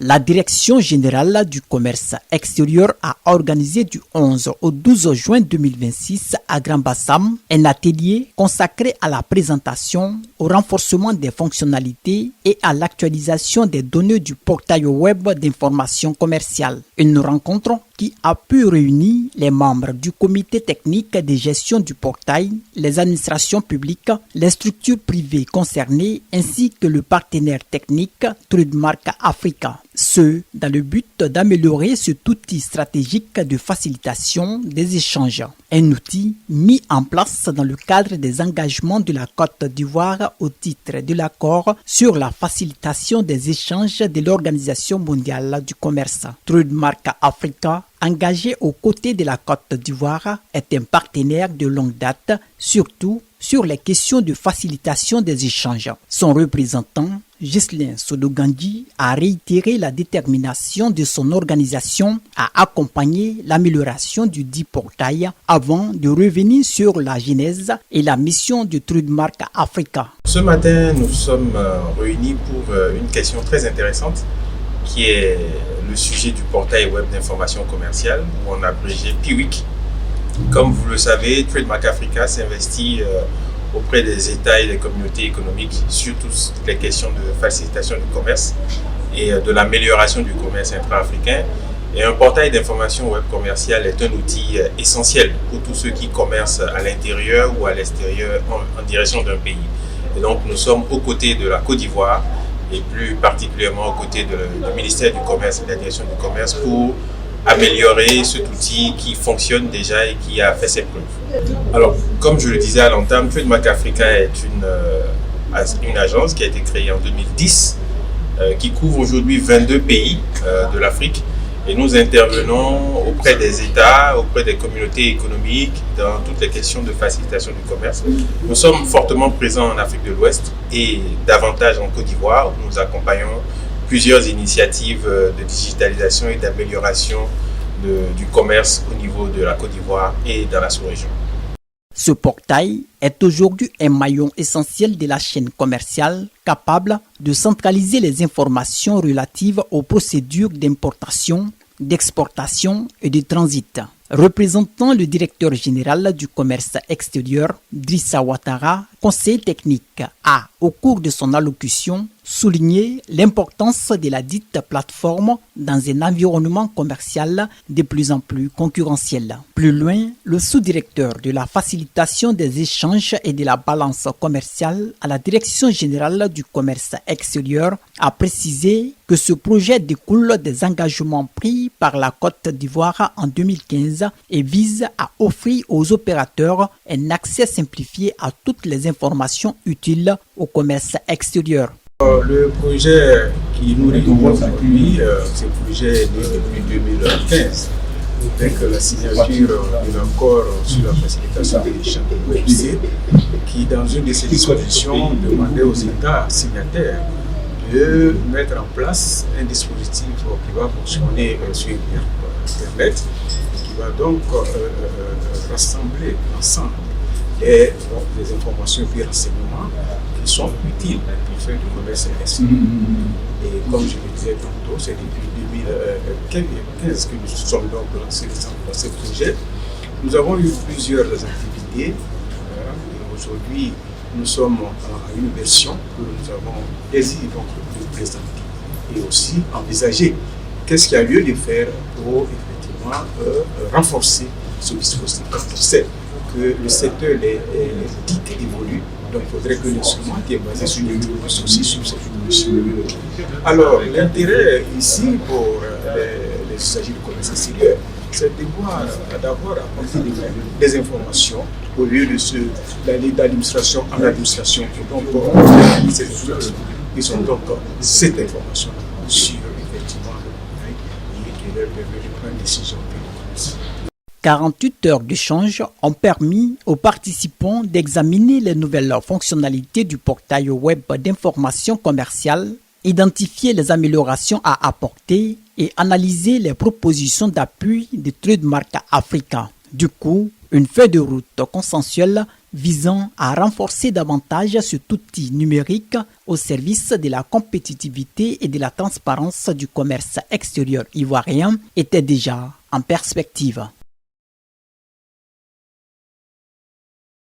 La Direction générale du commerce extérieur a organisé du 11 au 12 juin 2026 à Grand-Bassam un atelier consacré à la présentation, au renforcement des fonctionnalités et à l'actualisation des données du portail web d'information commerciale. Une rencontre qui a pu réunir les membres du comité technique de gestion du portail, les administrations publiques, les structures privées concernées ainsi que le partenaire technique Trademark Africa. Ce, dans le but d'améliorer cet outil stratégique de facilitation des échanges. Un outil mis en place dans le cadre des engagements de la Côte d'Ivoire au titre de l'accord sur la facilitation des échanges de l'Organisation mondiale du commerce. Trademark Africa, engagé aux côtés de la Côte d'Ivoire, est un partenaire de longue date, surtout sur les questions de facilitation des échanges. Son représentant, Ghislain Sodogandji, a réitéré la détermination de son organisation à accompagner l'amélioration du dit portail avant de revenir sur la genèse et la mission du Trademark Africa. Ce matin, nous sommes réunis pour une question très intéressante qui est le sujet du portail web d'information commerciale, ou en abrégé PIWIC. Comme vous le savez, Trademark Africa s'investit auprès des États et des communautés économiques sur toutes les questions de facilitation du commerce et de l'amélioration du commerce intra-africain. Et un portail d'information web commerciale est un outil essentiel pour tous ceux qui commercent à l'intérieur ou à l'extérieur en direction d'un pays. Et donc nous sommes aux côtés de la Côte d'Ivoire et plus particulièrement aux côtés du ministère du Commerce et de la Direction du Commerce pour améliorer cet outil qui fonctionne déjà et qui a fait ses preuves. Alors, comme je le disais à l'entame, Trademark Africa est une agence qui a été créée en 2010, qui couvre aujourd'hui 22 pays de l'Afrique. Et nous intervenons auprès des États, auprès des communautés économiques, dans toutes les questions de facilitation du commerce. Nous sommes fortement présents en Afrique de l'Ouest et davantage en Côte d'Ivoire, où nous accompagnons plusieurs initiatives de digitalisation et d'amélioration du commerce au niveau de la Côte d'Ivoire et dans la sous-région. Ce portail est aujourd'hui un maillon essentiel de la chaîne commerciale capable de centraliser les informations relatives aux procédures d'importation, d'exportation et de transit. Représentant le directeur général du commerce extérieur, Drissa Ouattara, conseiller technique, a, au cours de son allocution, souligné l'importance de la dite plateforme dans un environnement commercial de plus en plus concurrentiel. Plus loin, le sous-directeur de la facilitation des échanges et de la balance commerciale à la Direction générale du commerce extérieur a précisé que ce projet découle des engagements pris par la Côte d'Ivoire en 2015 et vise à offrir aux opérateurs un accès simplifié à toutes les informations utiles au commerce extérieur. Le projet qui nous réunit aujourd'hui, ce projet est né depuis 2015, avec la signature de l'accord sur la facilitation des échanges de l'OMC, qui, dans une de ses dispositions, demandait aux États signataires de mettre en place un dispositif qui va fonctionner sur Internet, qui va donc rassembler ensemble les informations et renseignements qui sont utiles pour faire du commerce extérieur. Et comme je le disais tantôt, c'est depuis 2015 que nous sommes donc lancés dans ce projet. Nous avons eu plusieurs activités. Et aujourd'hui, nous sommes à une version que nous avons désiré de présenter et aussi envisager qu'est-ce qu'il y a lieu de faire pour effectivement renforcer ce dispositif. On sait que le secteur des titres évolue, donc il faudrait que l'instrument qui est basé sur les technologies aussi sur cette évolution. Alors, l'intérêt ici pour les usagers du commerce extérieur, c'est d'avoir apporté des informations au lieu d'aller d'administration en administration. Et donc, ils ont donc cette information sur effectivement le portail et qui leur permet de prendre une décision. 48 heures d'échange ont permis aux participants d'examiner les nouvelles fonctionnalités du portail web d'information commerciale, identifier les améliorations à apporter et analyser les propositions d'appui de Trademark Africa. Du coup, une feuille de route consensuelle visant à renforcer davantage cet outil numérique au service de la compétitivité et de la transparence du commerce extérieur ivoirien était déjà en perspective.